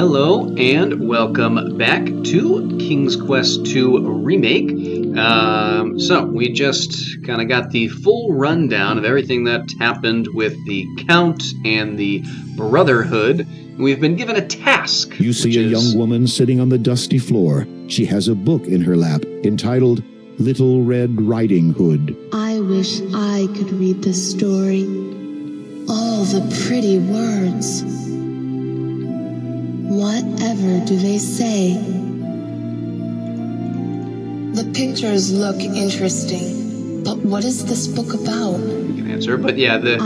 Hello and welcome back to King's Quest II Remake. So we just kind of got the full rundown of everything that happened with the Count and the Brotherhood. We've been given a task. You see a young woman sitting on the dusty floor. She has a book in her lap entitled Little Red Riding Hood. I wish I could read this story. All the pretty words. Whatever do they say? The pictures look interesting, but what is this book about? We can answer, but yeah, the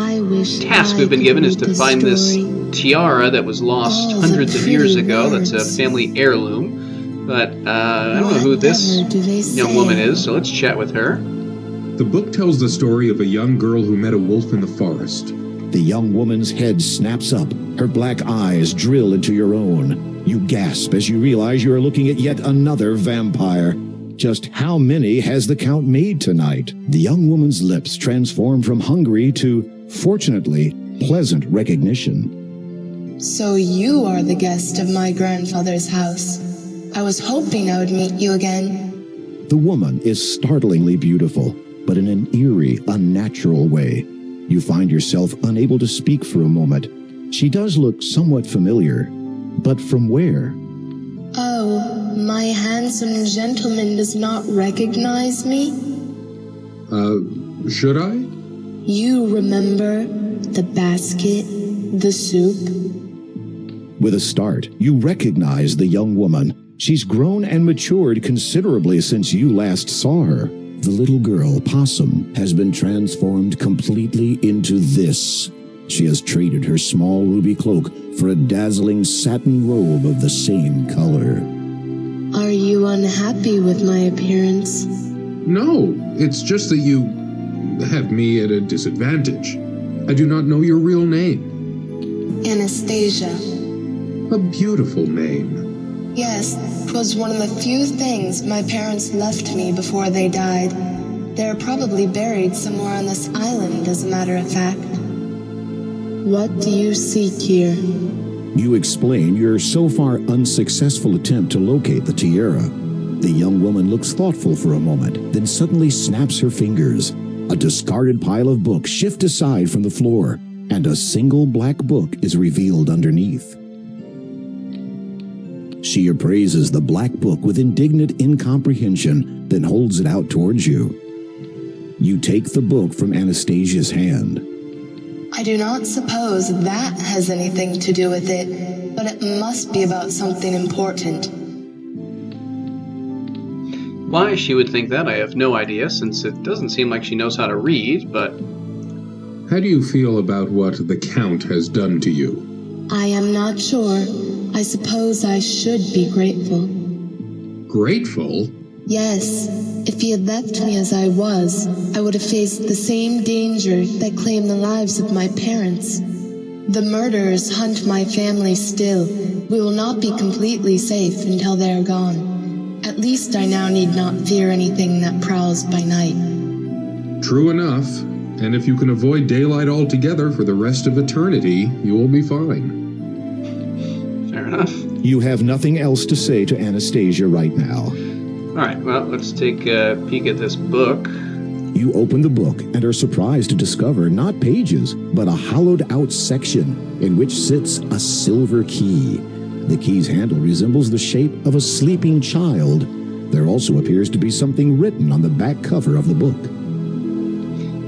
task we've been given is to find this tiara that was lost hundreds of years ago. That's a family heirloom, but I don't know who this young woman is, so let's chat with her. The book tells the story of a young girl who met a wolf in the forest. The young woman's head snaps up. Her black eyes drill into your own. You gasp as you realize you are looking at yet another vampire. Just how many has the Count made tonight? The young woman's lips transform from hungry to, fortunately, pleasant recognition. So you are the guest of my grandfather's house. I was hoping I would meet you again. The woman is startlingly beautiful, but in an eerie, unnatural way. You find yourself unable to speak for a moment. She does look somewhat familiar, but from where? Oh, my handsome gentleman does not recognize me? Should I? You remember the basket, the soup? With a start, you recognize the young woman. She's grown and matured considerably since you last saw her. The little girl, Possum, has been transformed completely into this. She has traded her small ruby cloak for a dazzling satin robe of the same color. Are you unhappy with my appearance? No, it's just that you have me at a disadvantage. I do not know your real name. Anastasia. A beautiful name. Yes, 'twas one of the few things my parents left me before they died. They're probably buried somewhere on this island, as a matter of fact. What do you seek here? You explain your so far unsuccessful attempt to locate the tiara. The young woman looks thoughtful for a moment, then suddenly snaps her fingers. A discarded pile of books shift aside from the floor, and a single black book is revealed underneath. She appraises the black book with indignant incomprehension, then holds it out towards you. You take the book from Anastasia's hand. I do not suppose that has anything to do with it, but it must be about something important. Why she would think that, I have no idea, since it doesn't seem like she knows how to read, but... How do you feel about what the Count has done to you? I am not sure. I suppose I should be grateful. Grateful? Yes. If he had left me as I was, I would have faced the same danger that claimed the lives of my parents. The murderers hunt my family still. We will not be completely safe until they are gone. At least I now need not fear anything that prowls by night. True enough. And if you can avoid daylight altogether for the rest of eternity, you will be fine. Fair enough. You have nothing else to say to Anastasia right now. Alright, well, let's take a peek at this book. You open the book and are surprised to discover not pages, but a hollowed-out section in which sits a silver key. The key's handle resembles the shape of a sleeping child. There also appears to be something written on the back cover of the book.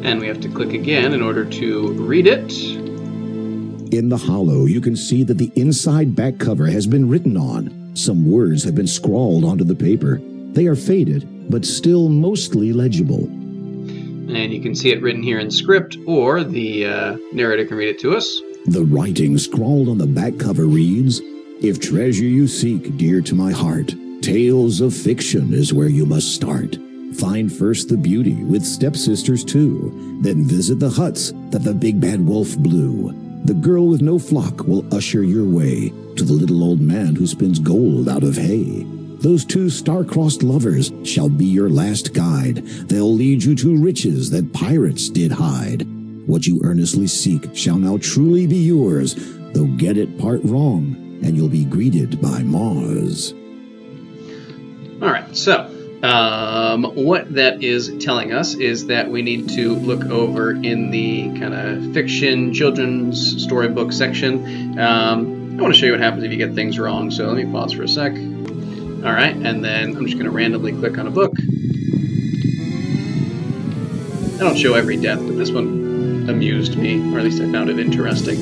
And we have to click again in order to read it. In the hollow, you can see that the inside back cover has been written on. Some words have been scrawled onto the paper. They are faded, but still mostly legible. And you can see it written here in script, or the narrator can read it to us. The writing scrawled on the back cover reads, "If treasure you seek, dear to my heart, tales of fiction is where you must start. Find first the beauty with stepsisters too, then visit the huts that the big bad wolf blew. The girl with no flock will usher your way to the little old man who spins gold out of hay. Those two star-crossed lovers shall be your last guide. They'll lead you to riches that pirates did hide. What you earnestly seek shall now truly be yours, though get it part wrong, and you'll be greeted by Mars. All right, so what that is telling us is that we need to look over in the kind of fiction, children's storybook section. I want to show you what happens if you get things wrong, so let me pause for a sec. All right, and then I'm just going to randomly click on a book. I don't show every death, but this one amused me, or at least I found it interesting.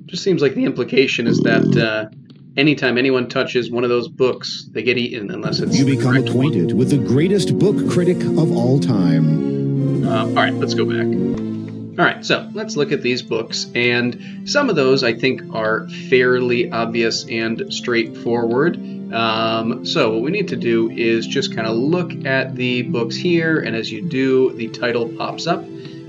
Just seems like the implication is that anytime anyone touches one of those books, they get eaten unless it's... You become acquainted with the greatest book critic of all time. All right, let's go back. All right, so let's look at these books, and some of those I think are fairly obvious and straightforward. So what we need to do is just kind of look at the books here, and as you do, the title pops up.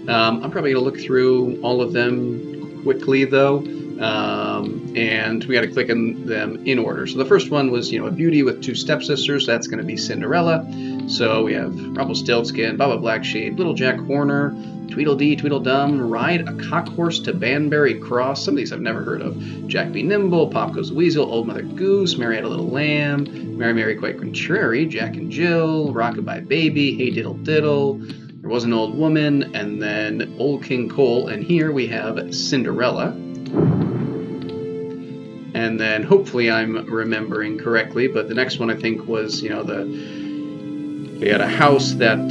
I'm probably going to look through all of them quickly, though. And we got to click on them in order. So the first one was, a beauty with two stepsisters. That's going to be Cinderella. So we have Rumpelstiltskin, Baba Blacksheep, Little Jack Horner, Tweedledee, Tweedledum, Ride a Cock Horse to Banbury Cross. Some of these I've never heard of. Jack Be Nimble, Pop Goes the Weasel, Old Mother Goose, Mary Had a Little Lamb, Mary Mary Quite Contrary, Jack and Jill, Rockabye Baby, Hey Diddle Diddle, There Was an Old Woman, and then Old King Cole. And here we have Cinderella. And then hopefully I'm remembering correctly, but the next one I think was, they had a house that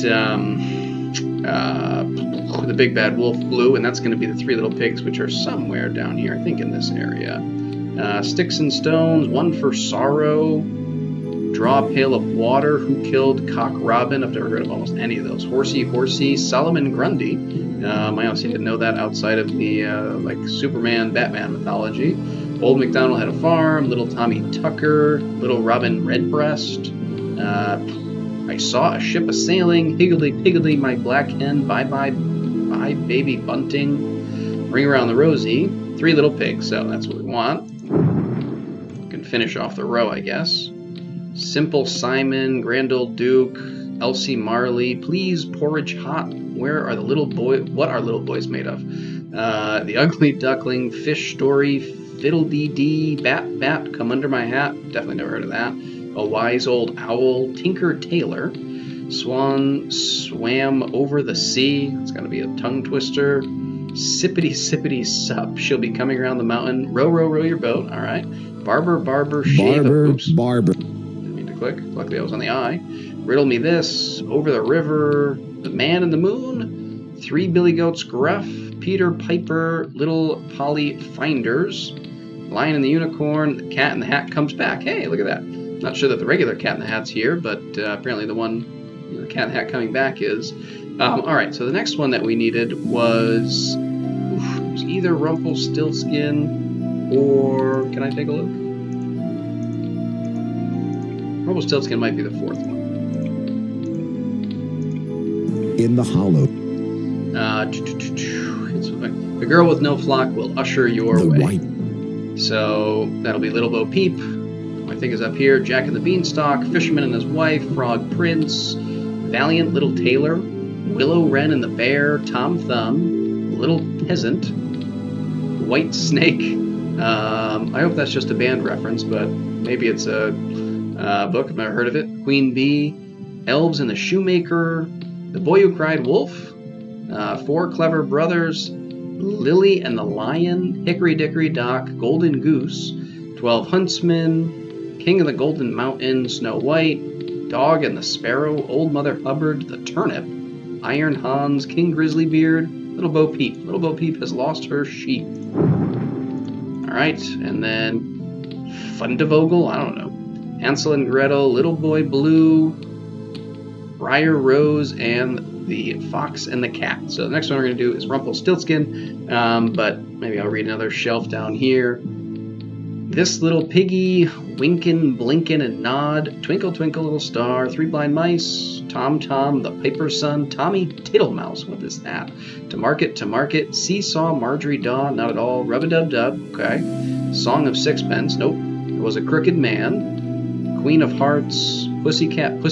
the big bad wolf blew, and that's going to be the Three Little Pigs, which are somewhere down here, I think in this area. Sticks and Stones, One for Sorrow, Draw a Pail of Water, Who Killed Cock Robin? I've never heard of almost any of those. Horsey, Solomon Grundy. I honestly didn't know that outside of the Superman, Batman mythology. Old MacDonald Had a Farm, Little Tommy Tucker, Little Robin Redbreast. I Saw a Ship a-Sailing, Higgledy Piggledy, My Black Hen, Bye Bye Baby Bunting, Ring Around the Rosie, Three Little Pigs, so that's what we want. We can finish off the row, I guess. Simple Simon, Grand Old Duke, Elsie Marley, Please Porridge Hot, Where Are the Little Boys? What Are Little Boys Made of? The Ugly Duckling, Fish Story, Fiddle-dee-dee, Bat, Come Under My Hat, definitely never heard of that. A Wise Old Owl, Tinker Tailor, Swan Swam Over the Sea, it's got to be a tongue twister. Sippity Sippity Sup, She'll Be Coming Around the Mountain, Row, Row, Row Your Boat, all right. Barber, Shave. Barber. Didn't mean to click, luckily I was on the I. Riddle Me This, Over the River, The Man in the Moon, Three Billy Goats Gruff, Peter Piper, Little Polly Finders, Lion and the Unicorn, The Cat in the Hat Comes Back. Hey, look at that. Not sure that the regular Cat in the Hat's here, but apparently the one, the Cat in the Hat coming back is. All right, so the next one that we needed was, it was either Rumpelstiltskin or, can I take a look? Rumpelstiltskin might be the fourth one. In the Hollow. The Girl with No Flock Will Usher Your Way. White. So that'll be Little Bo Peep. I think is up here. Jack and the Beanstalk, Fisherman and His Wife, Frog Prince, Valiant Little Tailor, Willow Wren and the Bear, Tom Thumb, Little Peasant, White Snake. I hope that's just a band reference, but maybe it's a book. I've never heard of it. Queen Bee, Elves and the Shoemaker, The Boy Who Cried Wolf, Four Clever Brothers, Lily and the Lion, Hickory Dickory Dock, Golden Goose, 12 Huntsmen, King of the Golden Mountain, Snow White, Dog and the Sparrow, Old Mother Hubbard, The Turnip, Iron Hans, King Grizzly Beard, Little Bo Peep. Little Bo Peep has lost her sheep. Alright, and then Fundevogel, I don't know. Hansel and Gretel, Little Boy Blue, Briar Rose, and the Fox and the Cat. So the next one we're going to do is Rumpelstiltskin, but maybe I'll read another shelf down here. This little piggy, winkin', blinkin', and nod. Twinkle, twinkle, little star. Three blind mice. Tom, Tom, the piper's son. Tommy Tittlemouse. What is that? To market. Seesaw, Marjorie Daw. Not at all. Rub-a-dub-dub. Okay. Song of Sixpence. Nope. There was a crooked man. Queen of Hearts. Pussycat.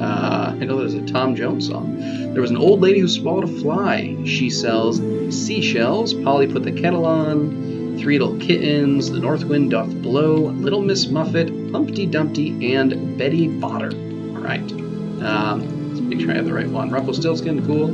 I know there's a Tom Jones song. There was an old lady who swallowed a fly. She sells seashells. Polly put the kettle on. Three little kittens. The north wind doth blow. Little Miss Muffet. Humpty Dumpty. And Betty Botter. All right. Let's make sure I have the right one. Rumpelstiltskin. Cool.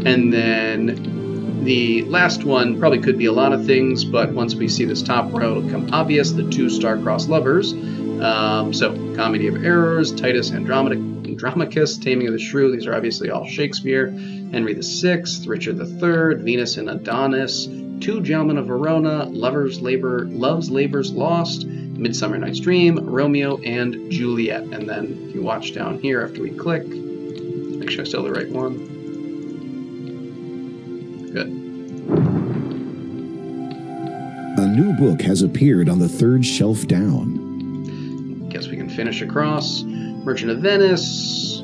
And then the last one probably could be a lot of things, but once we see this top row, it'll become obvious. The two star-crossed lovers. So, Comedy of Errors, Titus Andromachus, Taming of the Shrew. These are obviously all Shakespeare. Henry VI, Richard III, Venus and Adonis, Two Gentlemen of Verona, Love's Labor's Lost, Midsummer Night's Dream, Romeo and Juliet. And then if you watch down here after we click, make sure I still have the right one. Good. A new book has appeared on the third shelf down. Guess we can finish across. Merchant of Venice,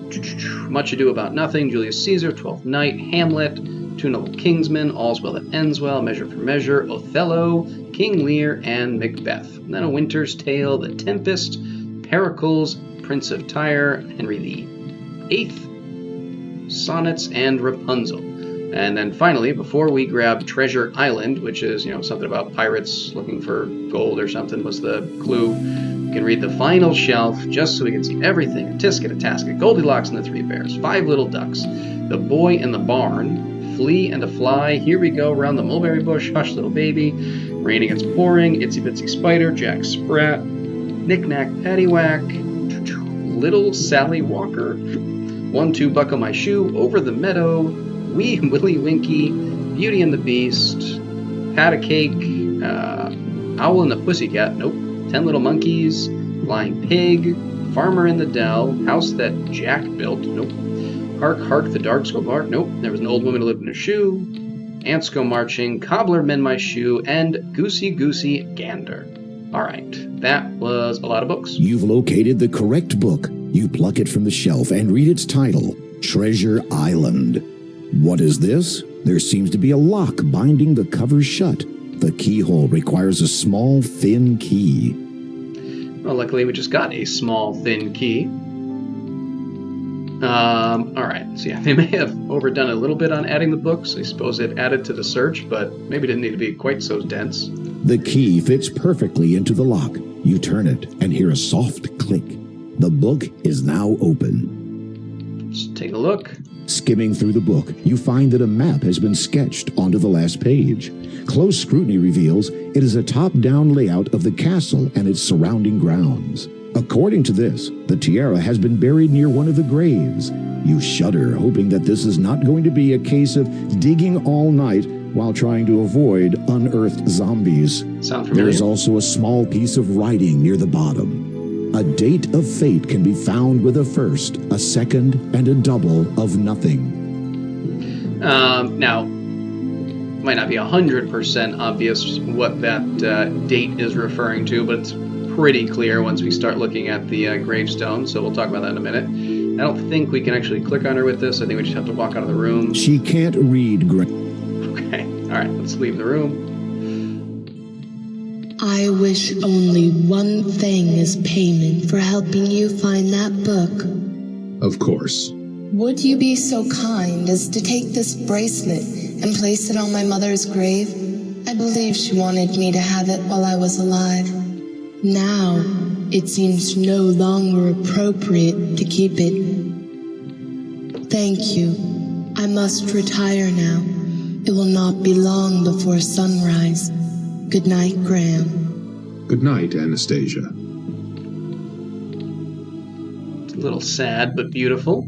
Much Ado About Nothing, Julius Caesar, Twelfth Night, Hamlet, Two Noble Kingsmen, All's Well That Ends Well, Measure for Measure, Othello, King Lear, and Macbeth. And then A Winter's Tale, The Tempest, Pericles, Prince of Tyre, Henry VIII, Sonnets, and Rapunzel. And then finally, before we grab Treasure Island, which is, something about pirates looking for gold or something was the clue, we can read the final shelf just so we can see everything. A Tisket, a Tasket, Goldilocks and the Three Bears, Five Little Ducks, The Boy in the Barn, Flea and a Fly, Here We Go, Round the Mulberry Bush, Hush Little Baby, Rain Against Pouring, Itsy Bitsy Spider, Jack Sprat, Knick-Knack, Paddywhack, Little Sally Walker, 1, 2, Buckle My Shoe, Over the Meadow, Wee Willie Winky, Beauty and the Beast, Pat a Cake, Owl and the Pussycat, nope, 10 Little Monkeys, Flying Pig, Farmer in the Dell, House That Jack Built, nope, Hark, Hark, the Dogs Go Bark, nope, There Was an Old Woman Who Lived in a Shoe, Ants Go Marching, Cobbler Mend My Shoe, and Goosey Goosey Gander. All right, that was a lot of books. You've located the correct book. You pluck it from the shelf and read its title, Treasure Island. What is this? There seems to be a lock binding the cover shut. The keyhole requires a small, thin key. Well, luckily we just got a small, thin key. All right, so yeah, they may have overdone a little bit on adding the books. I suppose it added to the search, but maybe didn't need to be quite so dense. The key fits perfectly into the lock. You turn it and hear a soft click. The book is now open. Let's take a look. Skimming through the book, you find that a map has been sketched onto the last page. Close scrutiny reveals it is a top-down layout of the castle and its surrounding grounds. According to this, the tiara has been buried near one of the graves. You shudder, hoping that this is not going to be a case of digging all night while trying to avoid unearthed zombies. Sound familiar? There is also a small piece of writing near the bottom. A date of fate can be found with a first, a second, and a double of nothing. Now, might not be 100% obvious what that date is referring to, but it's pretty clear once we start looking at the gravestone, so we'll talk about that in a minute. I don't think we can actually click on her with this. I think we just have to walk out of the room. She can't read. Okay, all right, let's leave the room. I wish only one thing as payment for helping you find that book. Of course. Would you be so kind as to take this bracelet and place it on my mother's grave? I believe she wanted me to have it while I was alive. Now, it seems no longer appropriate to keep it. Thank you. I must retire now. It will not be long before sunrise. Good night, Graham. Good night, Anastasia. It's a little sad, but beautiful.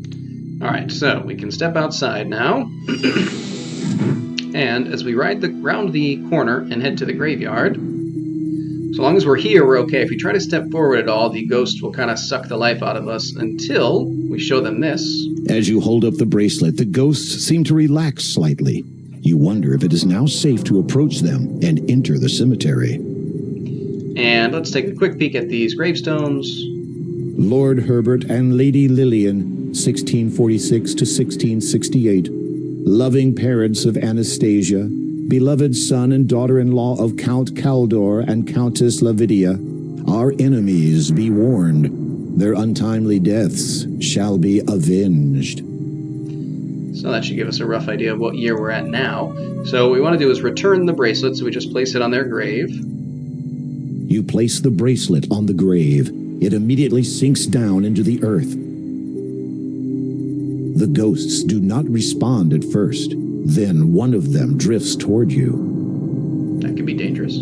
All right, so we can step outside now. And as we ride round the corner and head to the graveyard, so long as we're here, we're okay. If we try to step forward at all, the ghost will kind of suck the life out of us until we show them this. As you hold up the bracelet, the ghosts seem to relax slightly. You wonder if it is now safe to approach them and enter the cemetery. And let's take a quick peek at these gravestones. Lord Herbert and Lady Lillian, 1646 to 1668. Loving parents of Anastasia, beloved son and daughter-in-law of Count Caldor and Countess Lavidia. Our enemies be warned. Their untimely deaths shall be avenged. So that should give us a rough idea of what year we're at now. So what we want to do is return the bracelet, so we just place it on their grave. You place the bracelet on the grave. It immediately sinks down into the earth. The ghosts do not respond at first. Then one of them drifts toward you. That could be dangerous.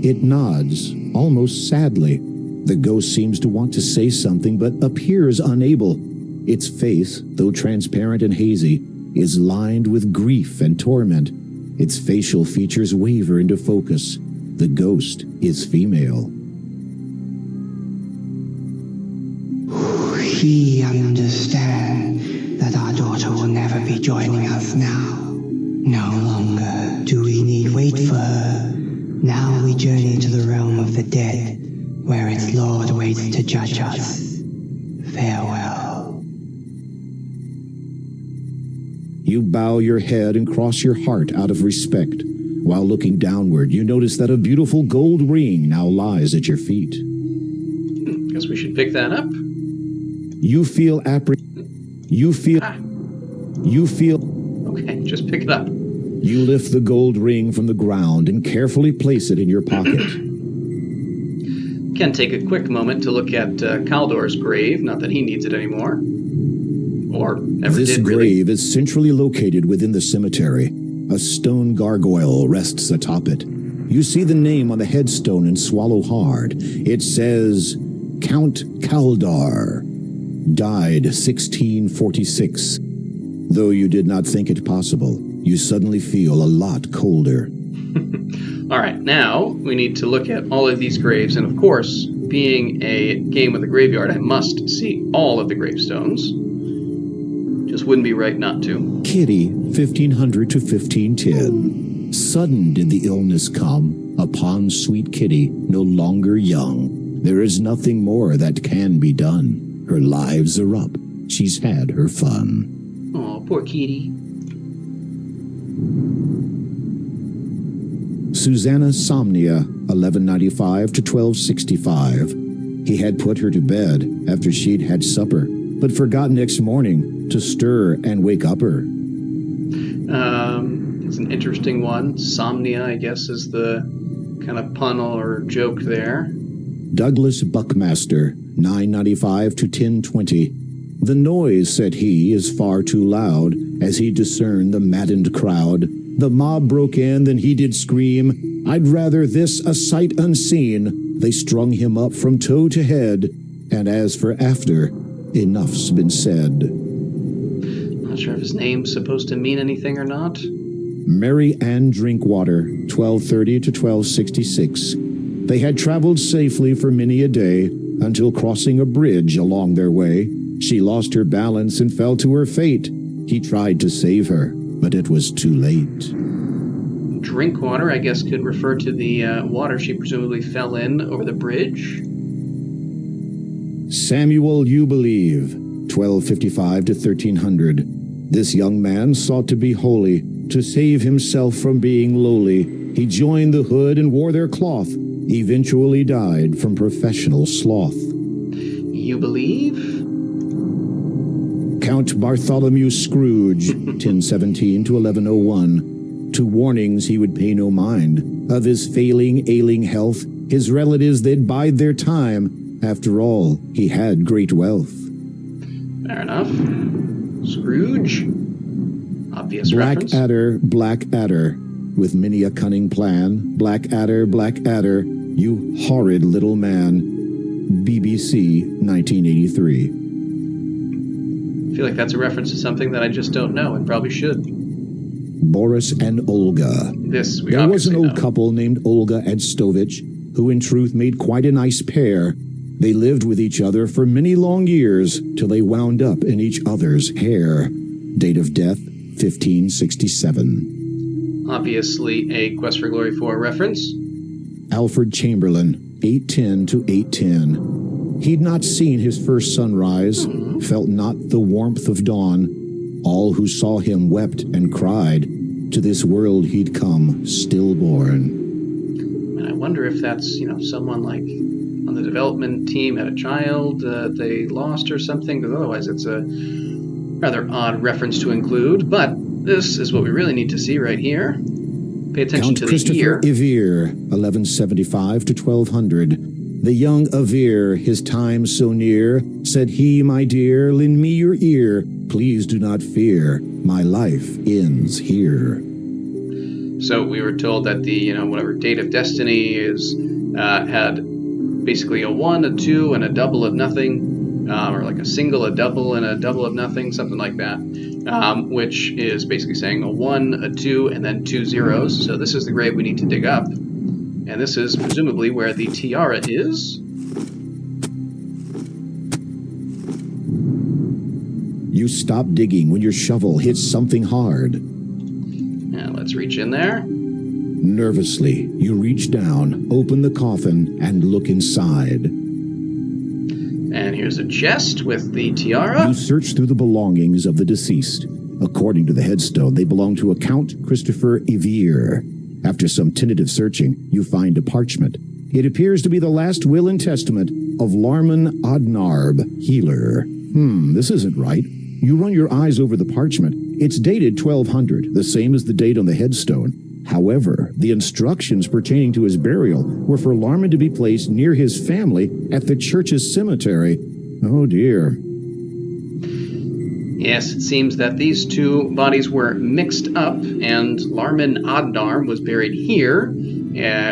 It nods, almost sadly. The ghost seems to want to say something, but appears unable. Its face, though transparent and hazy, is lined with grief and torment. Its facial features waver into focus. The ghost is female. We understand that our daughter will never be joining us now. No longer do we need wait for her. Now we journey to the realm of the dead, where its Lord waits to judge us. Farewell. You bow your head and cross your heart out of respect. While looking downward, you notice that a beautiful gold ring now lies at your feet. Guess we should pick that up. You feel Okay, just pick it up. You lift the gold ring from the ground and carefully place it in your pocket. Can take a quick moment to look at Caldor's grave, not that he needs it anymore. Or ever This did, really. grave is centrally located within the cemetery. A stone gargoyle rests atop it. You see the name on the headstone and swallow hard. It says, Count Caldor. Died 1646. Though you did not think it possible, you suddenly feel a lot colder. All right, now we need to look at all of these graves, and of course, being a game with a graveyard, I must see all of the gravestones. Just wouldn't be right not to. Kitty, 1500 to 1510. Sudden did the illness come upon sweet Kitty, no longer young. There is nothing more that can be done. Her lives are up. She's had her fun. Oh, poor Kitty. Susanna Somnia, 1195 to 1265. He had put her to bed after she'd had supper, but forgot next morning to stir and wake up her. It's an interesting one. Somnia, I guess, is the kind of pun or joke there. Douglas Buckmaster, 995 to 1020. The noise, said he, is far too loud, as he discerned the maddened crowd. The mob broke in, then he did scream, I'd rather this a sight unseen. They strung him up from toe to head, and as for after, enough's been said. Not sure if his name's supposed to mean anything or not. Mary Ann Drinkwater, 1230 to 1266. They had traveled safely for many a day, until crossing a bridge along their way, she lost her balance and fell to her fate. He tried to save her, but it was too late. Drinkwater, I guess, could refer to the water she presumably fell in over the bridge. Samuel You Believe, 1255 to 1300. This young man sought to be holy, to save himself from being lowly. He joined the hood and wore their cloth, eventually died from professional sloth. You believe? Count Bartholomew Scrooge, 1017 to 1101. To warnings he would pay no mind. Of his ailing health, his relatives they'd bide their time. After all, he had great wealth. Fair enough. Scrooge? Obvious reference. Black Adder, with many a cunning plan. Black Adder, you horrid little man. BBC, 1983. I feel like that's a reference to something that I just don't know and probably should. Boris and Olga. This we There was an old know. couple named Olga and Stovich, who in truth made quite a nice pair. They lived with each other for many long years, till they wound up in each other's hair. Date of death, 1567. Obviously a Quest for Glory 4 reference. Alfred Chamberlain, 810 to 810. He'd not seen his first sunrise, felt not the warmth of dawn. All who saw him wept and cried. To this world he'd come stillborn. And I wonder if that's, someone like on the development team had a child they lost or something, because otherwise it's a rather odd reference to include. But this is what we really need to see right here. Pay attention Count to the Christopher year. Ivere, 1175 to 1200. The young Ivere, his time so near, said he, my dear, lend me your ear. Please do not fear, my life ends here. So we were told that the, whatever Date of Destiny is, had basically a 1, a 2, and a double of nothing, or like a single, a double, and a double of nothing, something like that, which is basically saying a 1, a 2, and then 2 zeros. So this is the grave we need to dig up. And this is presumably where the tiara is. You stop digging when your shovel hits something hard. Now let's reach in there. Nervously, you reach down, open the coffin, and look inside. And here's a chest with the tiara. You search through the belongings of the deceased. According to the headstone, they belong to a Count Christopher Ivere. After some tentative searching, you find a parchment. It appears to be the last will and testament of Larman Adnarb, healer. This isn't right. You run your eyes over the parchment. It's dated 1200, the same as the date on the headstone. However, the instructions pertaining to his burial were for Larman to be placed near his family at the church's cemetery. Oh dear. Yes, it seems that these two bodies were mixed up, and Larman Adnar was buried here,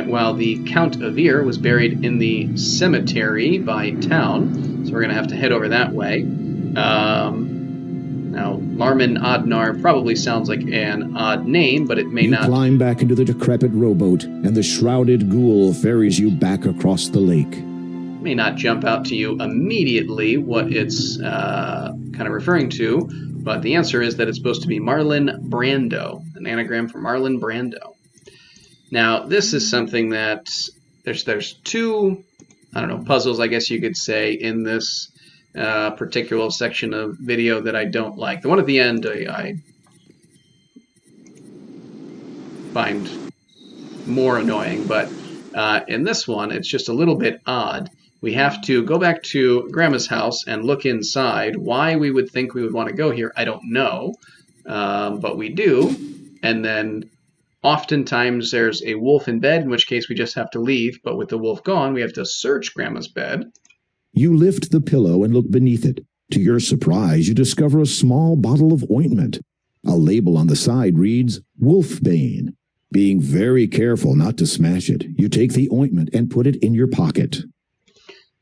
while the Count Ivere was buried in the cemetery by town. So we're going to have to head over that way. Now, Larman Adnar probably sounds like an odd name, but it may not. You climb back into the decrepit rowboat, and the shrouded ghoul ferries you back across the lake. May not jump out to you immediately what it's kind of referring to, but the answer is that it's supposed to be Marlon Brando, an anagram for Marlon Brando. Now, this is something that there's two, puzzles, I guess you could say, in this particular section of video that I don't like. The one at the end I find more annoying, but in this one, it's just a little bit odd. We have to go back to Grandma's house and look inside. Why we would think we would want to go here, I don't know, but we do. And then oftentimes there's a wolf in bed, in which case we just have to leave. But with the wolf gone, we have to search Grandma's bed. You lift the pillow and look beneath it. To your surprise, you discover a small bottle of ointment. A label on the side reads, Wolfbane. Being very careful not to smash it, you take the ointment and put it in your pocket.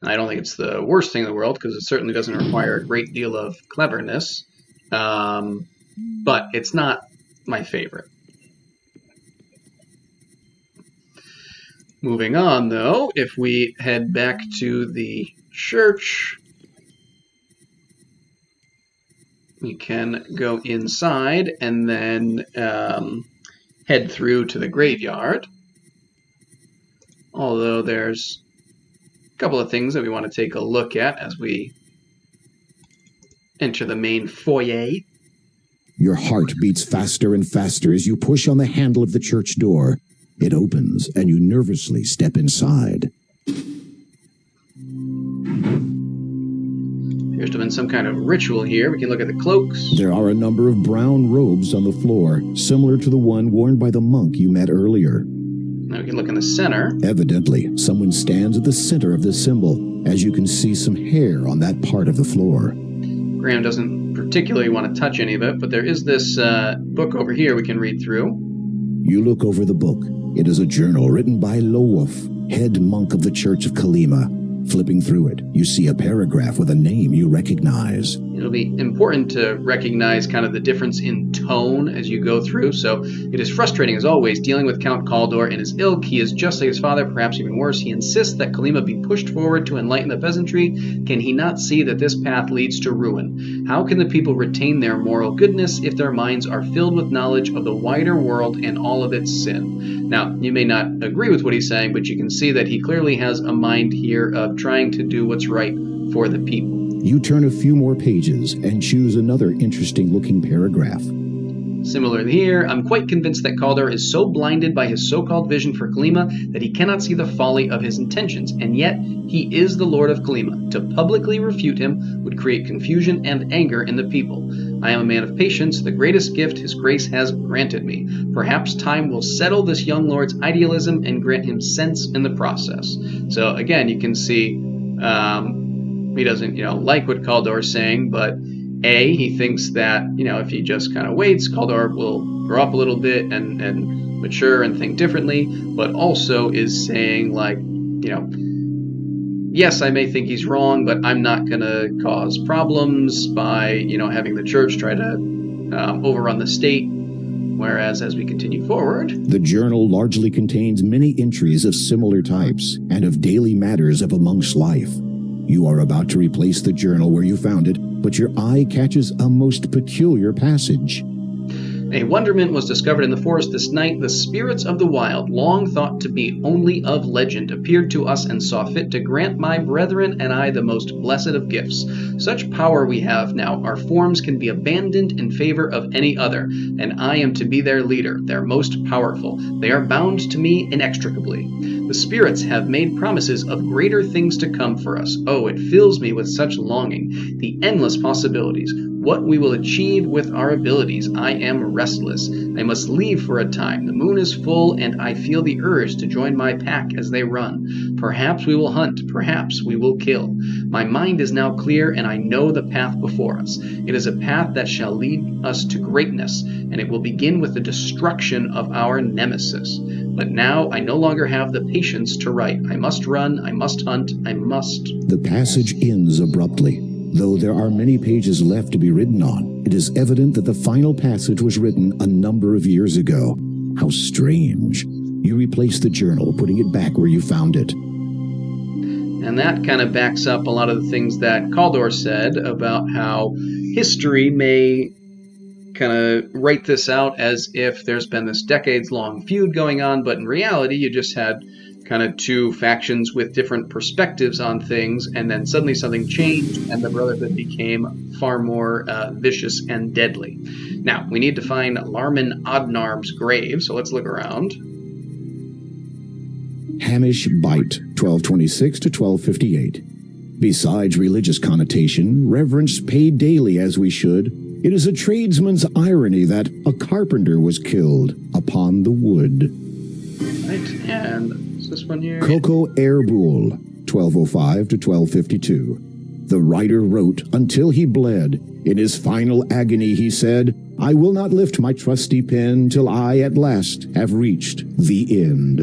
I don't think it's the worst thing in the world, because it certainly doesn't require a great deal of cleverness. But it's not my favorite. Moving on, though, if we head back to the church, we can go inside and then head through to the graveyard. Although there's a couple of things that we want to take a look at as we enter the main foyer. Your heart beats faster and faster as you push on the handle of the church door. It opens, and you nervously step inside. Appears to have been some kind of ritual here. We can look at the cloaks. There are a number of brown robes on the floor, similar to the one worn by the monk you met earlier. Now we can look in the center. Evidently, someone stands at the center of the symbol, as you can see some hair on that part of the floor. Graham doesn't particularly want to touch any of it, but there is this book over here we can read through. You look over the book. It is a journal written by Lowolf, head monk of the Church of Kalima. Flipping through it, you see a paragraph with a name you recognize. It'll be important to recognize kind of the difference in tone as you go through. So it is frustrating, as always, dealing with Count Kaldor and his ilk. He is just like his father, perhaps even worse. He insists that Kalima be pushed forward to enlighten the peasantry. Can he not see that this path leads to ruin? How can the people retain their moral goodness if their minds are filled with knowledge of the wider world and all of its sin? Now, you may not agree with what he's saying, but you can see that he clearly has a mind here of trying to do what's right for the people. You turn a few more pages and choose another interesting-looking paragraph. Similarly here, I'm quite convinced that Kaldor is so blinded by his so-called vision for Kalima that he cannot see the folly of his intentions, and yet he is the Lord of Kalima. To publicly refute him would create confusion and anger in the people. I am a man of patience, the greatest gift his grace has granted me. Perhaps time will settle this young lord's idealism and grant him sense in the process. So again, you can see he doesn't, like what Kaldor's saying, but he thinks that, if he just kind of waits, Kaldor will grow up a little bit and mature and think differently, but also is saying, like, yes, I may think he's wrong, but I'm not going to cause problems by, having the church try to overrun the state. Whereas as we continue forward, the journal largely contains many entries of similar types and of daily matters of a monk's life. You are about to replace the journal where you found it, but your eye catches a most peculiar passage. A wonderment was discovered in the forest this night. The spirits of the wild, long thought to be only of legend, appeared to us and saw fit to grant my brethren and I the most blessed of gifts. Such power we have now, our forms can be abandoned in favor of any other, and I am to be their leader, their most powerful. They are bound to me inextricably. The spirits have made promises of greater things to come for us. Oh, it fills me with such longing. The endless possibilities. What we will achieve with our abilities. I am restless. I must leave for a time. The moon is full, and I feel the urge to join my pack as they run. Perhaps we will hunt. Perhaps we will kill. My mind is now clear, and I know the path before us. It is a path that shall lead us to greatness, and it will begin with the destruction of our nemesis. But now I no longer have the patience to write. I must run. I must hunt. I must. The passage ends abruptly. Though there are many pages left to be written on, it is evident that the final passage was written a number of years ago. How strange. You replace the journal, putting it back where you found it. And that kind of backs up a lot of the things that Kaldor said about how history may kind of write this out as if there's been this decades-long feud going on, but in reality you just had kind of two factions with different perspectives on things, and then suddenly something changed, and the Brotherhood became far more vicious and deadly. Now, we need to find Larman Odnarb's grave, so let's look around. Hamish Bite, 1226 to 1258. Besides religious connotation, reverence paid daily as we should, it is a tradesman's irony that a carpenter was killed upon the wood. Right, and this one here. Coco Airbul, 1205 to 1252. The writer wrote until he bled. In his final agony he said, I will not lift my trusty pen till I at last have reached the end.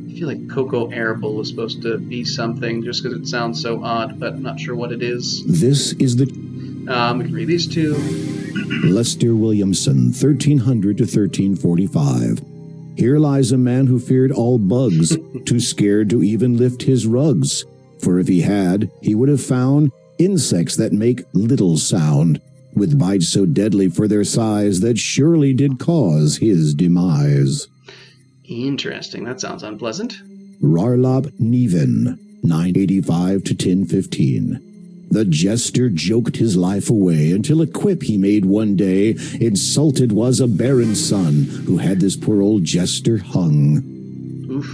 I feel like Coco Airbul is supposed to be something just because it sounds so odd, but I'm not sure what it is. This is the... we can read these two. Lester Williamson, 1300 to 1345. Here lies a man who feared all bugs, too scared to even lift his rugs. For if he had, he would have found insects that make little sound, with bites so deadly for their size that surely did cause his demise. Interesting. That sounds unpleasant. Rarlop Neven, 985 to 1015. The jester joked his life away until a quip he made one day. Insulted was a baron's son who had this poor old jester hung. Oof.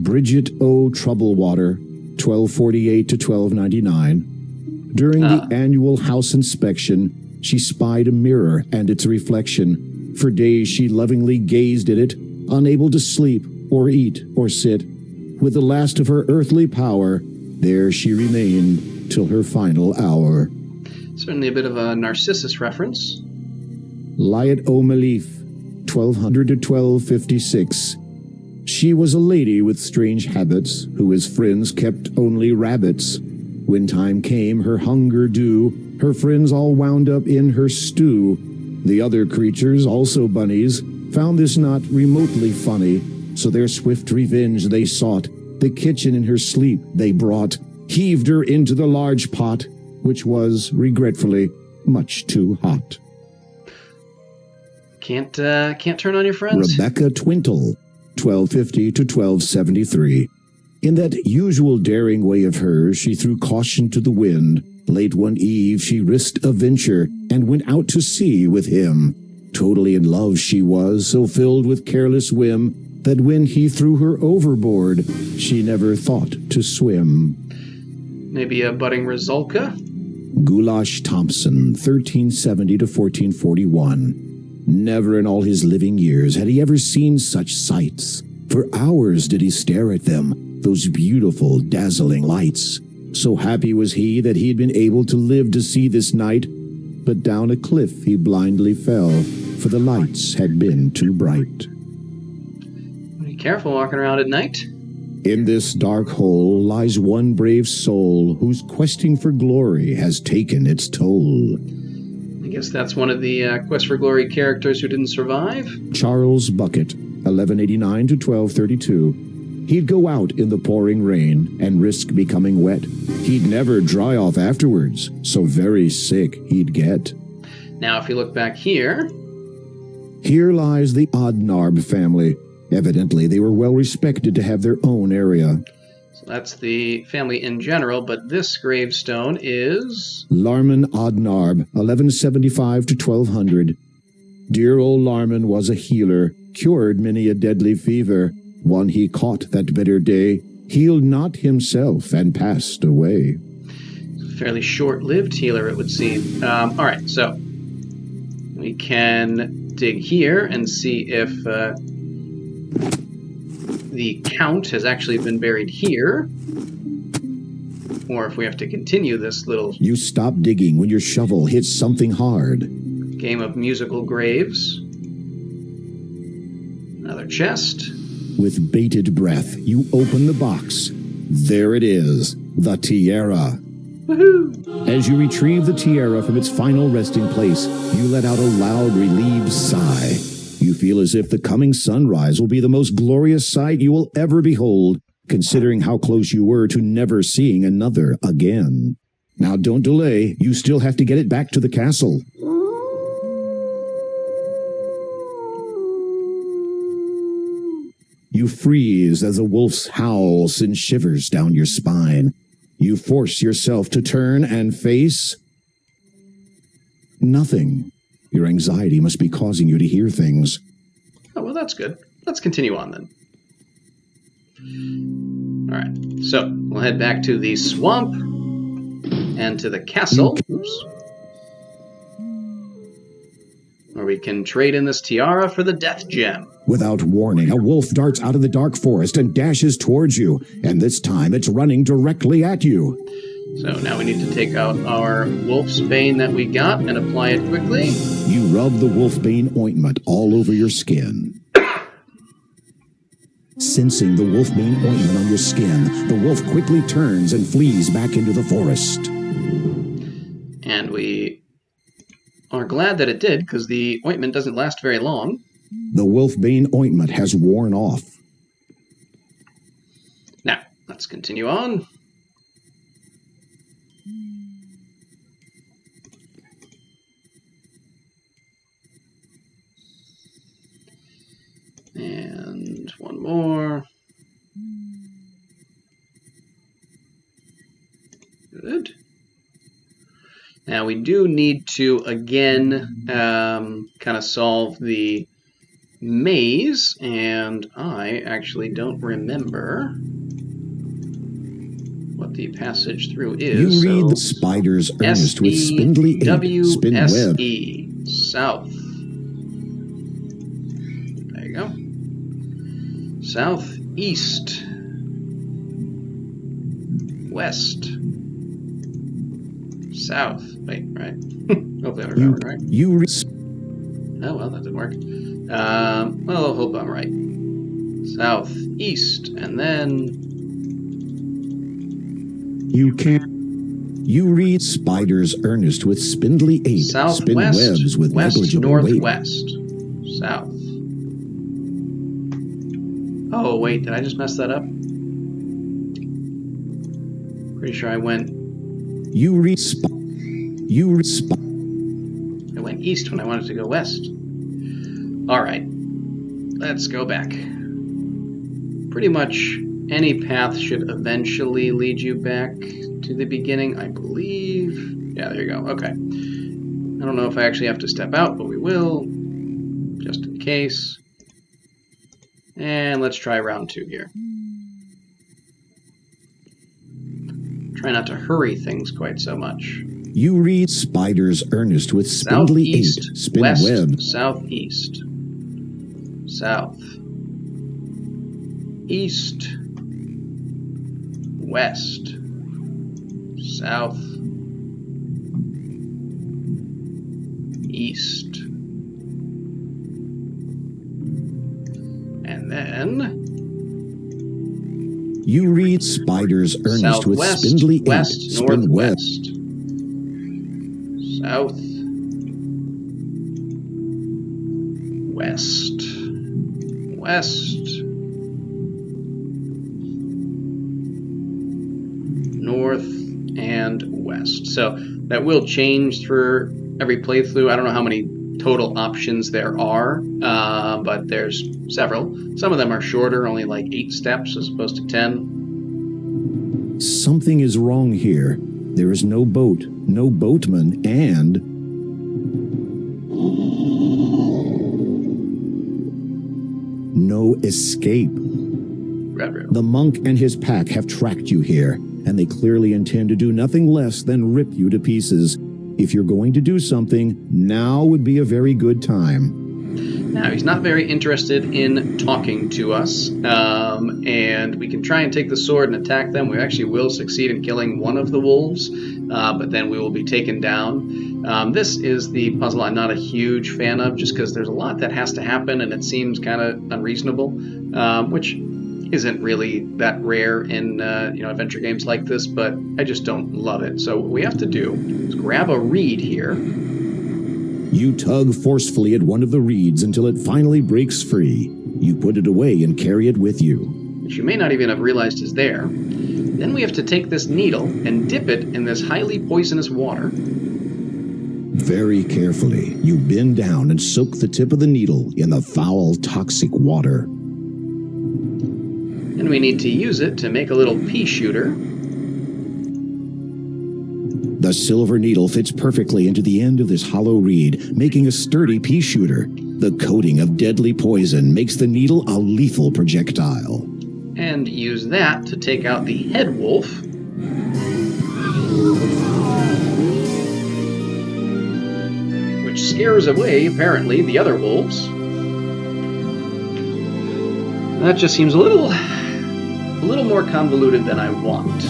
Bridget O. Troublewater, 1248 to 1299. During the annual house inspection, she spied a mirror and its reflection. For days she lovingly gazed at it, unable to sleep or eat or sit. With the last of her earthly power, there she remained till her final hour. Certainly a bit of a Narcissus reference. Lyot O'Malif, 1200 to 1256. She was a lady with strange habits, who as friends kept only rabbits. When time came, her hunger due, her friends all wound up in her stew. The other creatures, also bunnies, found this not remotely funny, so their swift revenge they sought. The kitchen in her sleep they brought, heaved her into the large pot, which was, regretfully, much too hot. Can't turn on your friends? Rebecca Twintle, 1250 to 1273. In that usual daring way of hers, she threw caution to the wind. Late one eve she risked a venture, and went out to sea with him. Totally in love she was, so filled with careless whim, that when he threw her overboard, she never thought to swim. Maybe a budding Rizulka? Goulash Thompson, 1370 to 1441. Never in all his living years had he ever seen such sights. For hours did he stare at them, those beautiful, dazzling lights. So happy was he that he had been able to live to see this night. But down a cliff he blindly fell, for the lights had been too bright. Be careful walking around at night. In this dark hole lies one brave soul, whose questing for glory has taken its toll. I guess that's one of the Quest for Glory characters who didn't survive. Charles Bucket, 1189 to 1232. He'd go out in the pouring rain and risk becoming wet. He'd never dry off afterwards, so very sick he'd get. Now, if you look back here... Here lies the Odnarb family. Evidently, they were well respected to have their own area. So that's the family in general, but this gravestone is... Larman Odnarb, 1175 to 1200. Dear old Larman was a healer, cured many a deadly fever. One he caught that bitter day, healed not himself and passed away. Fairly short-lived healer, it would seem. All right, so we can dig here and see if the Count has actually been buried here, or if we have to continue this little... You stop digging when your shovel hits something hard. Game of musical graves. Another chest. With bated breath, you open the box. There it is, the tiara. Woohoo! As you retrieve the tiara from its final resting place, you let out a loud, relieved sigh. You feel as if the coming sunrise will be the most glorious sight you will ever behold, considering how close you were to never seeing another again. Now don't delay, you still have to get it back to the castle. You freeze as a wolf's howl sends shivers down your spine. You force yourself to turn and face... nothing. Your anxiety must be causing you to hear things. Oh, well, that's good. Let's continue on, then. All right, so we'll head back to the swamp and to the castle. Oops. Where we can trade in this tiara for the death gem. Without warning, a wolf darts out of the dark forest and dashes towards you, and this time it's running directly at you. So now we need to take out our wolf's bane that we got and apply it quickly. You rub the wolfbane ointment all over your skin. Sensing the wolfbane ointment on your skin, the wolf quickly turns and flees back into the forest. And we are glad that it did, because the ointment doesn't last very long. The wolfbane ointment has worn off. Now, let's continue on. And one more. Good. Now we do need to, again, kind of solve the maze, and I actually don't remember what the passage through is. You read the spider's earnest with spindly ink, spin web. S-E-W-S-E, south. There you go. Southeast. West. South. Wait, right? Hopefully I remember right. Oh, well, that didn't work. Well, I hope I'm right. Southeast, and then... You can't... You read spiders earnest with spindly aid, spin Southwest, webs with west, negligible weight. northwest, south. Oh, wait, did I just mess that up? Pretty sure I went... I went east when I wanted to go west. Alright, let's go back. Pretty much any path should eventually lead you back to the beginning, I believe. Yeah, there you go. Okay. I don't know if I actually have to step out, but we will, just in case. And let's try round 2 here. Try not to hurry things quite so much. You read spiders earnest with spindly aid, Southeast, spin west, webs. southeast, south, east, west, south, east, and then You read spiders earnest with southwest, spindly aid, west, spin webs. northwest, south, west, west, north, and west. So that will change for every playthrough. I don't know how many total options there are, but there's several. Some of them are shorter, only like 8 steps as opposed to 10. Something is wrong here. There is no boat, no boatman, and no escape. The monk and his pack have tracked you here, and they clearly intend to do nothing less than rip you to pieces. If you're going to do something, now would be a very good time. Now, he's not very interested in talking to us, and we can try and take the sword and attack them. We actually will succeed in killing one of the wolves, but then we will be taken down. This is the puzzle I'm not a huge fan of, just because there's a lot that has to happen, and it seems kind of unreasonable, which isn't really that rare in adventure games like this, but I just don't love it. So what we have to do is grab a reed here. You tug forcefully at one of the reeds until it finally breaks free. You put it away and carry it with you, Which you may not even have realized is there. Then we have to take this needle and dip it in this highly poisonous water. Very carefully, you bend down and soak the tip of the needle in the foul, toxic water. And we need to use it to make a little pea shooter. The silver needle fits perfectly into the end of this hollow reed, making a sturdy pea shooter. The coating of deadly poison makes the needle a lethal projectile. And use that to take out the head wolf. Which scares away, apparently, the other wolves. That just seems a little more convoluted than I want.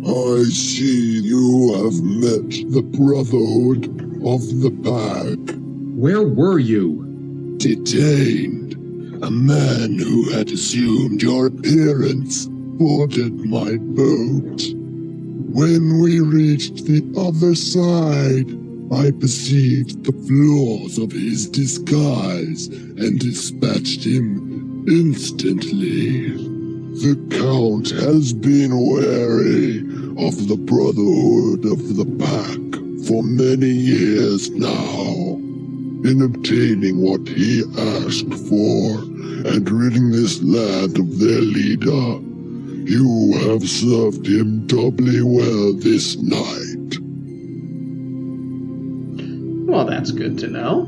I see you have met the Brotherhood of the Pack. Where were you? Detained. A man who had assumed your appearance boarded my boat. When we reached the other side, I perceived the flaws of his disguise and dispatched him instantly. The Count has been wary of the Brotherhood of the Pack for many years now. In obtaining what he asked for and ridding this land of their leader, you have served him doubly well this night. Well, that's good to know.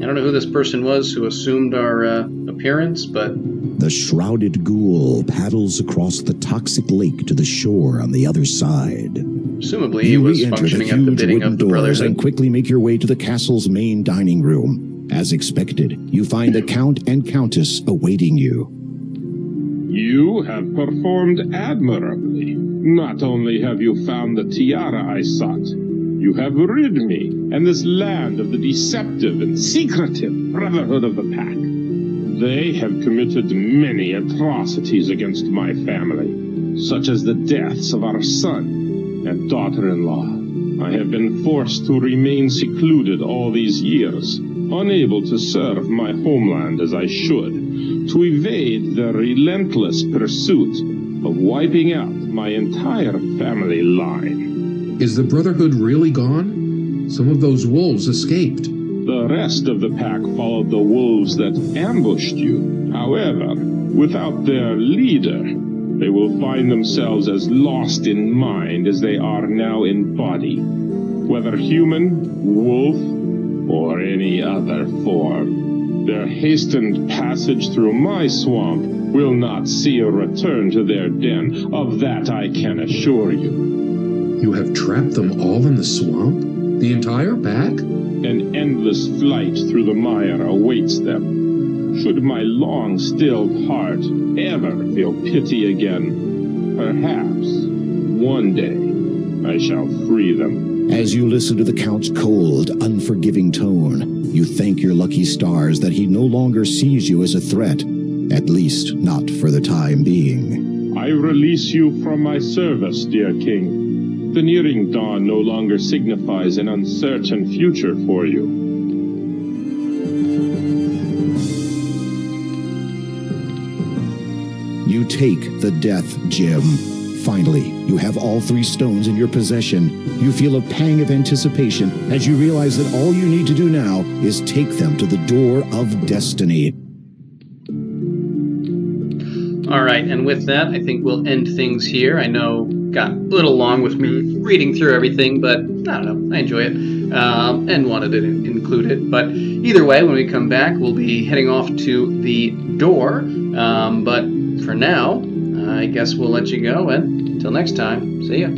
I don't know who this person was who assumed our appearance, but... The shrouded ghoul paddles across the toxic lake to the shore on the other side. Presumably he was functioning at the bidding of the Brotherhood. And quickly make your way to the castle's main dining room. As expected, you find the Count and Countess awaiting you. You have performed admirably. Not only have you found the tiara I sought, you have rid me and this land of the deceptive and secretive Brotherhood of the Pack. They have committed many atrocities against my family, such as the deaths of our son and daughter-in-law. I have been forced to remain secluded all these years, unable to serve my homeland as I should, to evade the relentless pursuit of wiping out my entire family line. Is the Brotherhood really gone? Some of those wolves escaped. The rest of the pack followed the wolves that ambushed you. However, without their leader, they will find themselves as lost in mind as they are now in body, whether human, wolf, or any other form. Their hastened passage through my swamp will not see a return to their den. Of that I can assure you. You have trapped them all in the swamp? The entire pack? An endless flight through the mire awaits them. Should my long-stilled heart ever feel pity again, perhaps one day I shall free them. As you listen to the Count's cold, unforgiving tone, you thank your lucky stars that he no longer sees you as a threat, at least not for the time being. I release you from my service, dear king. The nearing dawn no longer signifies an uncertain future for you. You take the death gem. Finally, you have all 3 stones in your possession. You feel a pang of anticipation as you realize that all you need to do now is take them to the door of destiny. All right, and with that, I think we'll end things here. I know it got a little long with me reading through everything, but I don't know, I enjoy it and wanted to include it. But either way, when we come back, we'll be heading off to the door. But for now, I guess we'll let you go, and until next time, see ya.